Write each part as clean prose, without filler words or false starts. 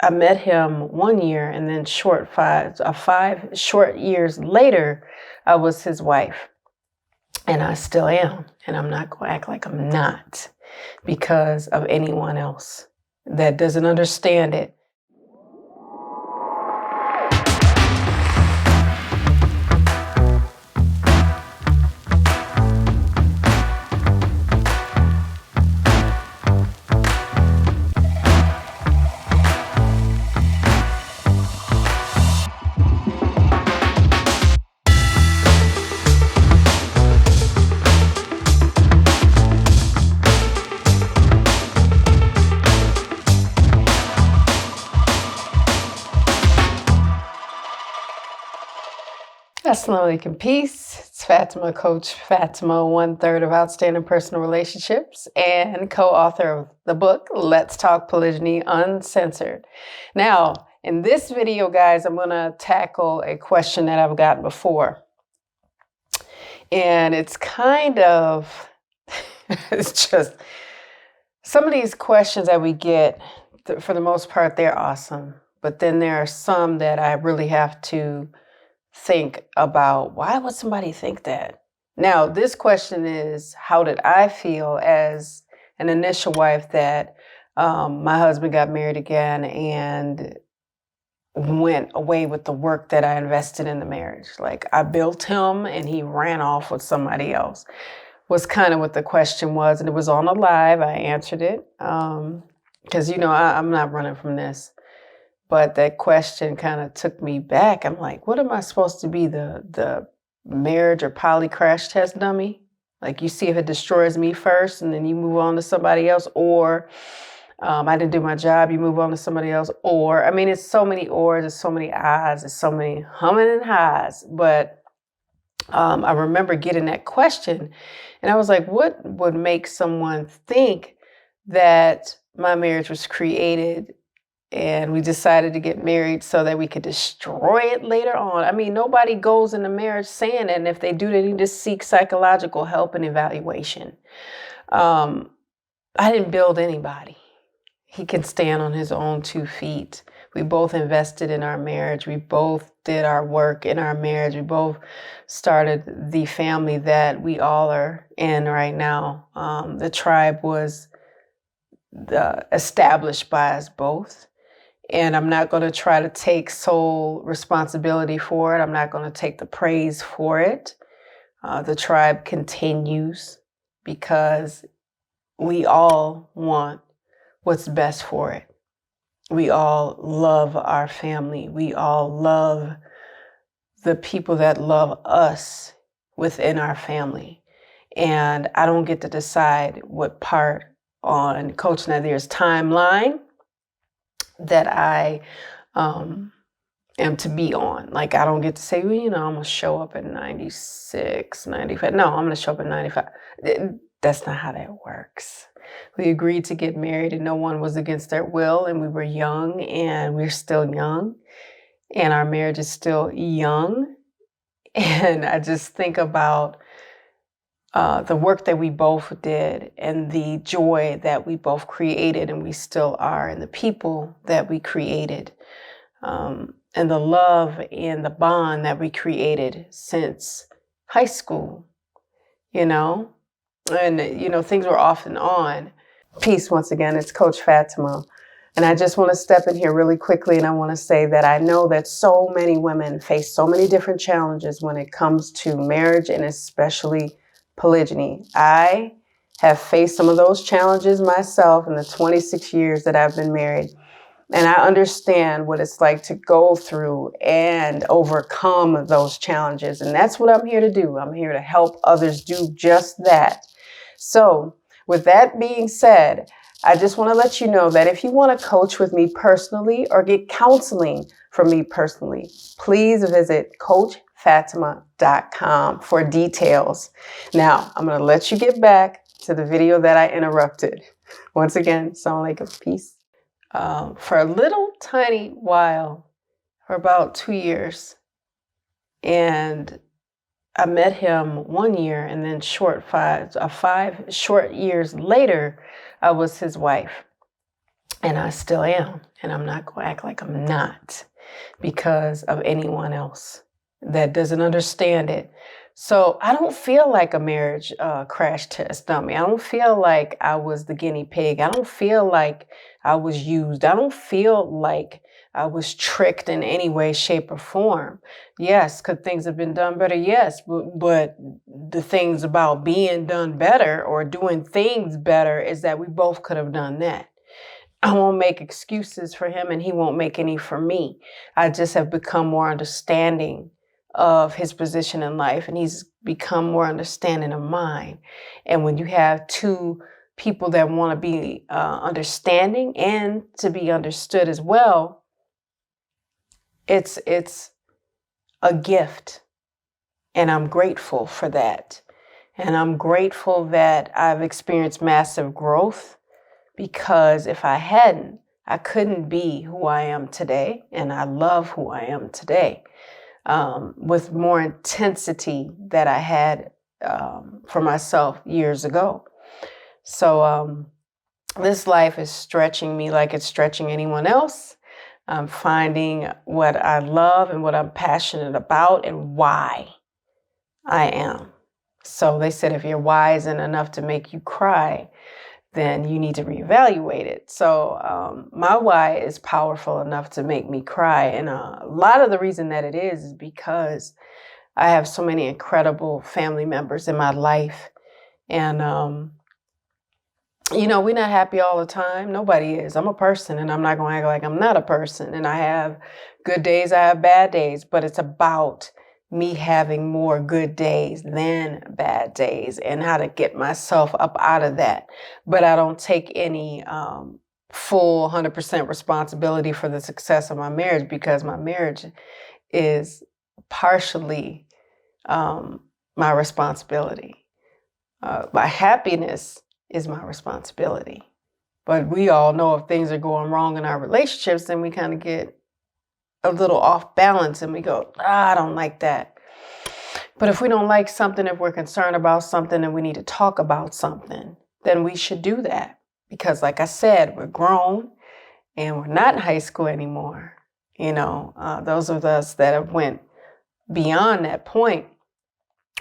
I met him 1 year, and then 5 short years later, I was his wife. And I still am. And I'm not going to act like I'm not because of anyone else that doesn't understand it. Assalamu alaikum, peace. It's Fatimah, Coach Fatimah, 1/3 of Outstanding Personal Relationships and co-author of the book, Let's Talk Polygyny Uncensored. Now, in this video, guys, I'm going to tackle a question that I've gotten before. And it's kind of, it's just, some of these questions that we get, for the most part, they're awesome. But then there are some that I really have to think about, why would somebody think that? Now, this question is, how did I feel as an initial wife that my husband got married again and went away with the work that I invested in the marriage? Like, I built him and he ran off with somebody else, was kind of what the question was. And it was on a live. I answered it because, I'm not running from this. But that question kind of took me back. I'm like, what am I supposed to be, the marriage or poly crash test dummy? Like, you see if it destroys me first and then you move on to somebody else, or I didn't do my job, you move on to somebody else, or, I mean, it's so many ors, it's so many ahs, it's so many humming and ha's. But I remember getting that question and I was like, what would make someone think that my marriage was created and we decided to get married so that we could destroy it later on? I mean, nobody goes into marriage saying that, and if they do, they need to seek psychological help and evaluation. I didn't build anybody. He can stand on his own 2 feet. We both invested in our marriage. We both did our work in our marriage. We both started the family that we all are in right now. The tribe was established by us both. And I'm not going to try to take sole responsibility for it. I'm not going to take the praise for it. The tribe continues because we all want what's best for it. We all love our family. We all love the people that love us within our family. And I don't get to decide what part on Coach Nazir's timeline that I am to be on. Like, I don't get to say, well, I'm going to show up at 96, 95. No, I'm going to show up at 95. That's not how that works. We agreed to get married and no one was against their will, and we were young and we're still young and our marriage is still young. And I just think about the work that we both did and the joy that we both created and we still are, and the people that we created, and the love and the bond that we created since high school, and, things were off and on. Peace once again, it's Coach Fatimah. And I just want to step in here really quickly, and I want to say that I know that so many women face so many different challenges when it comes to marriage, and especially polygyny. I have faced some of those challenges myself in the 26 years that I've been married. And I understand what it's like to go through and overcome those challenges. And that's what I'm here to do. I'm here to help others do just that. So with that being said, I just want to let you know that if you want to coach with me personally or get counseling from me personally, please visit CoachFatimah.com for details. Now, I'm going to let you get back to the video that I interrupted. Once again, assalamu alaikum, peace. For a little tiny while, for about 2 years, and I met him 1 year, and then 5 short years later, I was his wife. And I still am. And I'm not going to act like I'm not because of anyone else that doesn't understand it. So I don't feel like a marriage crash test dummy. I don't feel like I was the guinea pig. I don't feel like I was used. I don't feel like I was tricked in any way, shape, or form. Yes, could things have been done better? Yes, but the things about being done better or doing things better is that we both could have done that. I won't make excuses for him and he won't make any for me. I just have become more understanding of his position in life and he's become more understanding of mine. And when you have two people that want to be understanding and to be understood as well, it's a gift. And I'm grateful for that. And I'm grateful that I've experienced massive growth. Because if I hadn't, I couldn't be who I am today. And I love who I am today with more intensity that I had for myself years ago. So this life is stretching me like it's stretching anyone else. I'm finding what I love and what I'm passionate about and why I am. So they said if your why isn't enough to make you cry, then you need to reevaluate it. So my why is powerful enough to make me cry. And a lot of the reason that it is because I have so many incredible family members in my life. And, we're not happy all the time. Nobody is. I'm a person and I'm not going to act like I'm not a person. And I have good days, I have bad days, but it's about me having more good days than bad days and how to get myself up out of that. But I don't take any full 100% responsibility for the success of my marriage because my marriage is partially my responsibility. My happiness is my responsibility. But we all know if things are going wrong in our relationships, then we kind of get a little off balance and we go, I don't like that. But if we don't like something, if we're concerned about something and we need to talk about something, then we should do that. Because like I said, we're grown and we're not in high school anymore. Those of us that have went beyond that point,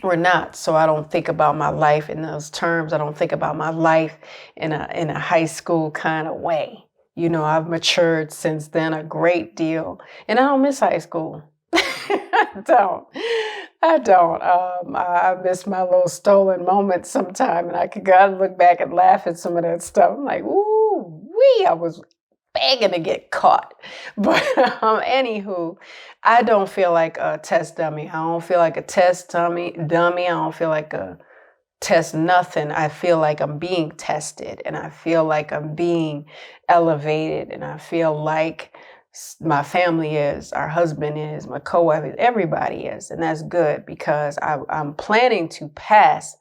we're not. So I don't think about my life in those terms. I don't think about my life in a high school kind of way. I've matured since then a great deal. And I don't miss high school. I don't. I miss my little stolen moments sometime. And I could look back and laugh at some of that stuff. I'm like, ooh, I was begging to get caught. But anywho, I don't feel like a test dummy. I don't feel like a test dummy. I don't feel like a test nothing. I feel like I'm being tested and I feel like I'm being elevated and I feel like my family is, our husband is, my co-wife is, everybody is. And that's good because I'm planning to pass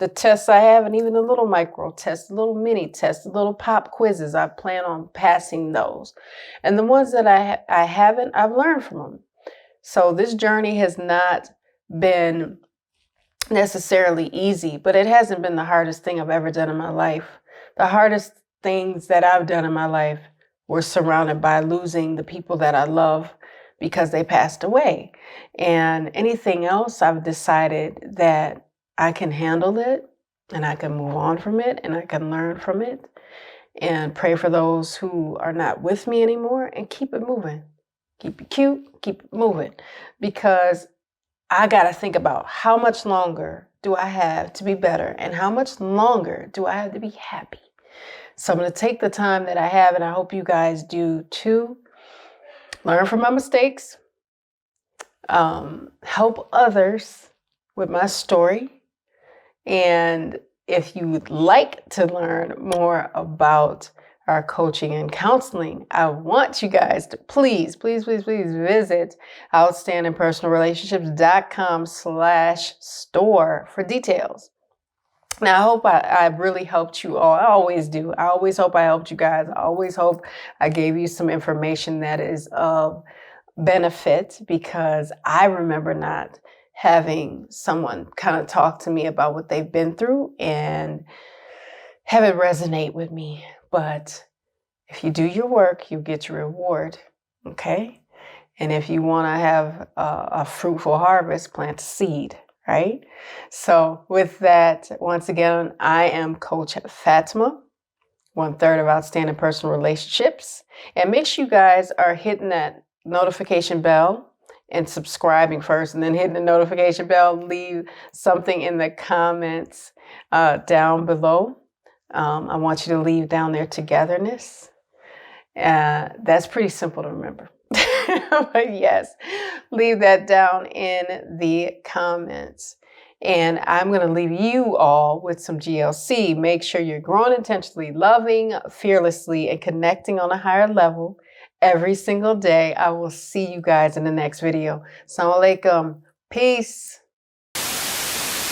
the tests I have and even the little micro tests, the little mini tests, the little pop quizzes. I plan on passing those. And the ones that I haven't, I've learned from them. So this journey has not been necessarily easy, but it hasn't been the hardest thing I've ever done in my life. The hardest things that I've done in my life were surrounded by losing the people that I love because they passed away. And anything else, I've decided that I can handle it and I can move on from it and I can learn from it and pray for those who are not with me anymore and keep it moving. Keep it cute, keep it moving. Because I got to think about how much longer do I have to be better and how much longer do I have to be happy. So I'm going to take the time that I have, and I hope you guys do too. Learn from my mistakes, help others with my story. And if you would like to learn more about our coaching and counseling, I want you guys to please visit outstandingpersonalrelationships.com/store for details. Now, I hope I really helped you all. I always do. I always hope I helped you guys. I always hope I gave you some information that is of benefit because I remember not having someone kind of talk to me about what they've been through and have it resonate with me. But If you do your work, you get your reward. Okay? And if you want to have a fruitful harvest, plant a seed, right? So with that, once again, I am Coach Fatimah, 1/3 of Outstanding Personal Relationships. And make sure you guys are hitting that notification bell and subscribing first, and then hitting the notification bell. Leave something in the comments down below. I want you to leave down there togetherness. That's pretty simple to remember. But yes, leave that down in the comments. And I'm going to leave you all with some GLC. Make sure you're growing intentionally, loving fearlessly, and connecting on a higher level every single day. I will see you guys in the next video. Assalamu alaikum. Peace.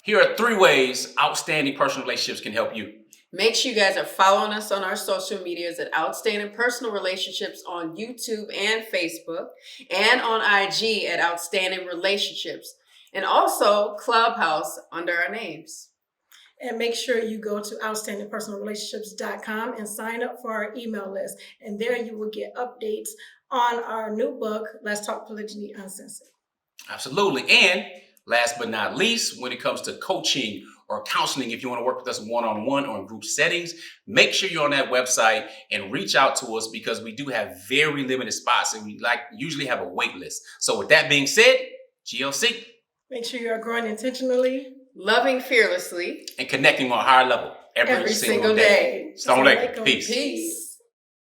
Here are 3 ways outstanding personal relationships can help you. Make sure you guys are following us on our social medias at Outstanding Personal Relationships on YouTube and Facebook, and on IG at Outstanding Relationships, and also Clubhouse under our names. And make sure you go to outstandingpersonalrelationships.com and sign up for our email list. And there you will get updates on our new book, Let's Talk Polygyny Uncensored. Absolutely. And last but not least, when it comes to coaching or counseling, if you want to work with us one-on-one or in group settings, make sure you're on that website and reach out to us, because we do have very limited spots and we usually have a wait list. So with that being said, GLC. Make sure you are growing intentionally, loving fearlessly, and connecting on a higher level every single day. Assalamu alaikum. Peace.